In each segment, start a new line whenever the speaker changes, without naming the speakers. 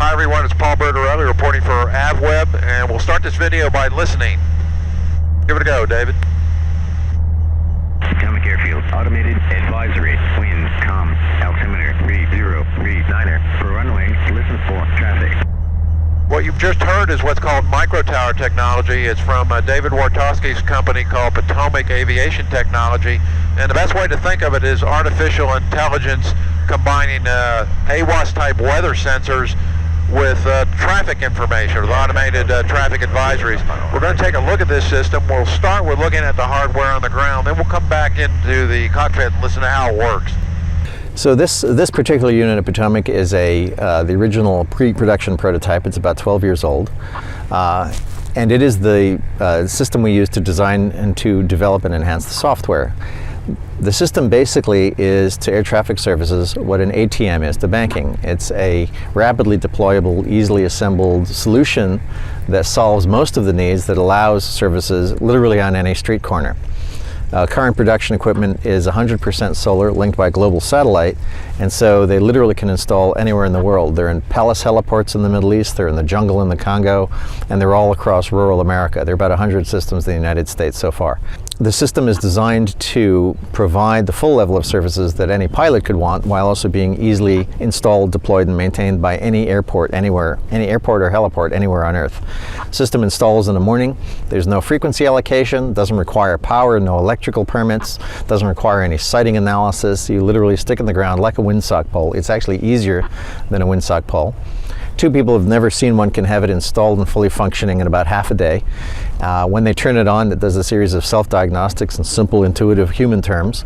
Hi everyone, it's Paul Bertorelli reporting for AvWeb, and we'll start this video by listening. Give it a go, David.
Potomac Airfield, automated advisory, wind, calm, altimeter 3039er, for runway, listen for traffic.
What you've just heard is what's called MicroTower technology. It's from David Wartowski's company called Potomac Aviation Technology, and the best way to think of it is artificial intelligence combining AWACS-type weather sensors with traffic information, with automated traffic advisories. We're going to take a look at this system. We'll start with looking at the hardware on the ground, then we'll come back into the cockpit and listen to how it works.
So this particular unit at Potomac is the original pre-production prototype. It's about 12 years old. And it is the system we use to design and to develop and enhance the software. The system basically is to air traffic services what an ATM is to banking. It's a rapidly deployable, easily assembled solution that solves most of the needs, that allows services literally on any street corner. Current production equipment is 100% solar, linked by global satellite, and so they literally can install anywhere in the world. They're in palace heliports in the Middle East, they're in the jungle in the Congo, and they're all across rural America. There are about 100 systems in the United States so far. The system is designed to provide the full level of services that any pilot could want, while also being easily installed, deployed, and maintained by any airport anywhere, any airport or heliport anywhere on Earth. System installs in the morning. There's no frequency allocation, doesn't require power, no electrical permits, doesn't require any sighting analysis. You literally stick in the ground like a windsock pole. It's actually easier than a windsock pole. Two people who've never seen one can have it installed and fully functioning in about half a day. When they turn it on, it does a series of self-diagnostics in simple, intuitive human terms.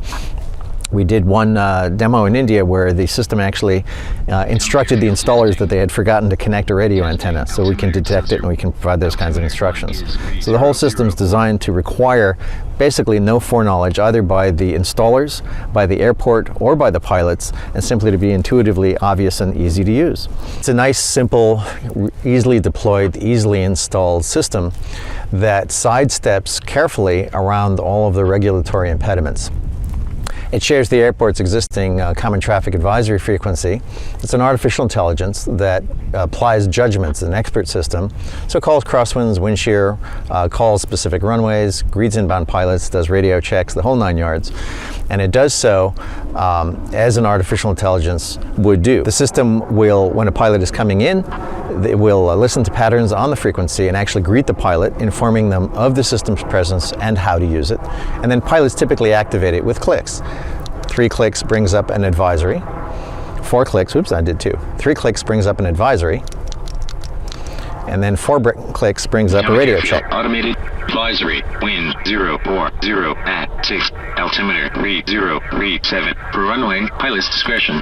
We did one demo in India where the system actually instructed the installers that they had forgotten to connect a radio antenna, so we can detect it and we can provide those kinds of instructions. So the whole system is designed to require basically no foreknowledge either by the installers, by the airport, or by the pilots, and simply to be intuitively obvious and easy to use. It's a nice, simple, easily deployed, easily installed system that sidesteps carefully around all of the regulatory impediments. It shares the airport's existing common traffic advisory frequency. It's an artificial intelligence that applies judgments, an expert system. So it calls crosswinds, wind shear, calls specific runways, greets inbound pilots, does radio checks, the whole 9 yards. And it does so as an artificial intelligence would do. The system will, when a pilot is coming in, it will listen to patterns on the frequency and actually greet the pilot, informing them of the system's presence and how to use it. And then pilots typically activate it with clicks. 3 clicks brings up an advisory. 4 clicks, oops, I did 2. 3 clicks brings up an advisory. And then 4 clicks brings up a radio check.
Automated advisory, wind 040 at 6, altimeter 3037, for runway, pilot's discretion.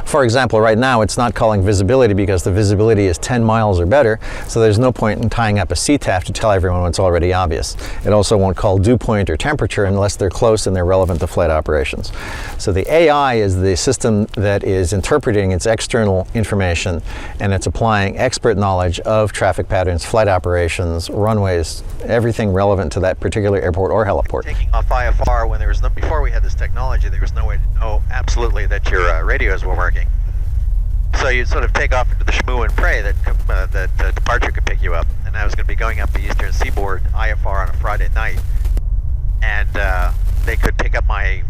For example, right now it's not calling visibility because the visibility is 10 miles or better, so there's no point in tying up a CTAF to tell everyone what's already obvious. It also won't call dew point or temperature unless they're close and they're relevant to flight operations. So the AI is the system that is interpreting its external information, and it's applying expert knowledge of traffic patterns, flight operations, runways, everything relevant to that particular airport or heliport.
Taking off IFR when there was no, before we had this technology, there was no way to know absolutely that your radios were working. So you'd sort of take off into the shmoo and pray that that departure could pick you up. And I was going to be going up the eastern seaboard IFR on a Friday night, and they could pick up my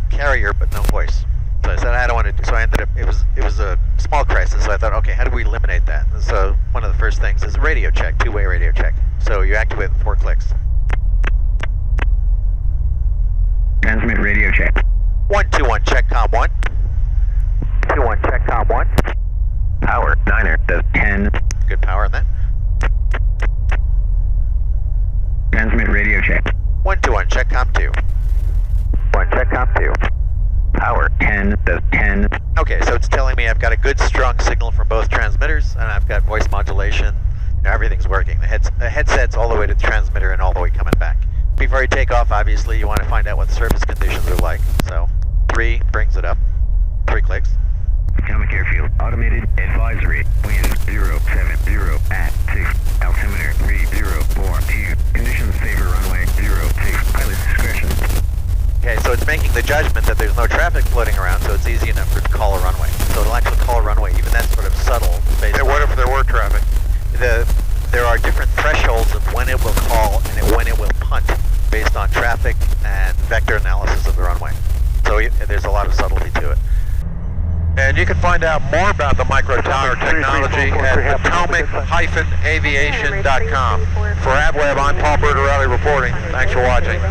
carrier but no voice. So I said I don't want to do. So I ended up. It was a small crisis. So I thought, okay, how do we eliminate that? And so one of the first things is a radio check, 2-way radio check. So you activate with 4 clicks.
Transmit radio check.
121, check com 1. 21, check com 1.
Power 9er, does 10.
Good power on that.
Transmit radio check.
121, check com 2. 1, check com 2.
Power 10, does 10.
Okay, so it's telling me I've got a good strong signal from both transmitters, and I've got voice modulation. You know, everything's working. The headset's all the way to the transmitter and all the way coming back. Before you take off, obviously, you want to find out what the surface conditions are like. So 3 brings it up. 3 clicks.
Potomac Airfield, automated advisory, wind 070 at 6, altimeter 3042, conditions favor runway 02, pilot's discretion.
Okay, so it's making the judgment that there's no traffic floating around, so it's easy enough for it to call a runway. So it'll actually call a runway, even that's sort of subtle.
And what if there were traffic?
There are different thresholds of when it will call and when it will punt based on traffic and vector analysis of the runway. So there's a lot of subtlety to it.
And you can find out more about the MicroTower technology at Potomac-aviation.com. For AvWeb, I'm Paul Bertorelli reporting. Thanks for watching.